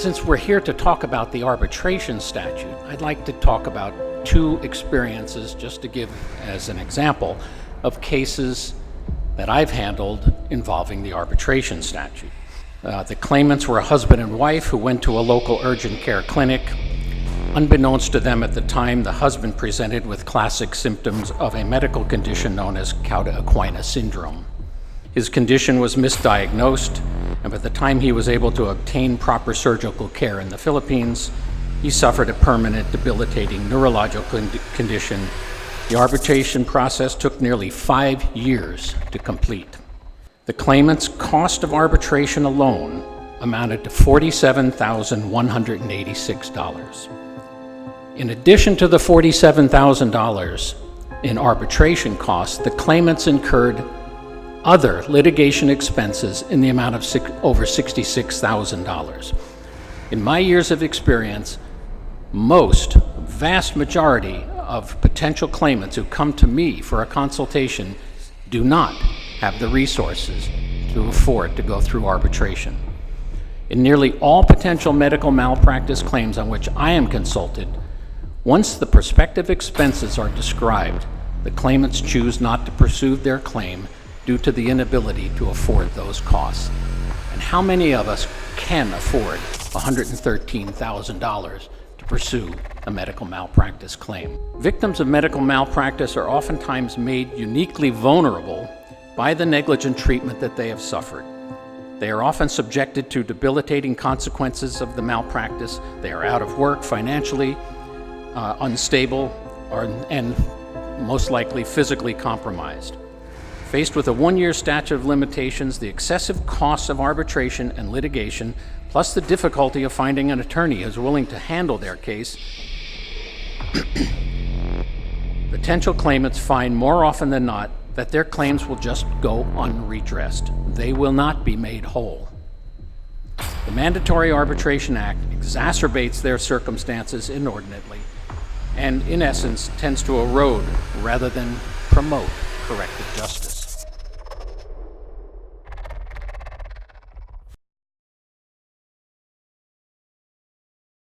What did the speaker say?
Since we're here to talk about the arbitration statute, I'd like to talk about two experiences, just to give as an example, of cases that I've handled involving the arbitration statute. The claimants were a husband and wife who went to a local urgent care clinic. Unbeknownst to them at the time, the husband presented with classic symptoms of a medical condition known as Cauda-Equina syndrome. His condition was misdiagnosed, and by the time he was able to obtain proper surgical care in the Philippines, he suffered a permanent debilitating neurological condition. The arbitration process took nearly 5 years to complete. The claimant's cost of arbitration alone amounted to $47,186. In addition to the $47,000 in arbitration costs, the claimants incurred other litigation expenses in the amount of over $66,000. In my years of experience, vast majority of potential claimants who come to me for a consultation do not have the resources to afford to go through arbitration. In nearly all potential medical malpractice claims on which I am consulted, once the prospective expenses are described, the claimants choose not to pursue their claim due to the inability to afford those costs. And how many of us can afford $113,000 to pursue a medical malpractice claim? Victims of medical malpractice are oftentimes made uniquely vulnerable by the negligent treatment that they have suffered. They are often subjected to debilitating consequences of the malpractice. They are out of work, financially unstable, and most likely physically compromised. Faced with a 1-year statute of limitations, the excessive costs of arbitration and litigation, plus the difficulty of finding an attorney who's willing to handle their case, potential claimants find more often than not that their claims will just go unredressed. They will not be made whole. The Mandatory Arbitration Act exacerbates their circumstances inordinately and, in essence, tends to erode rather than promote corrective justice.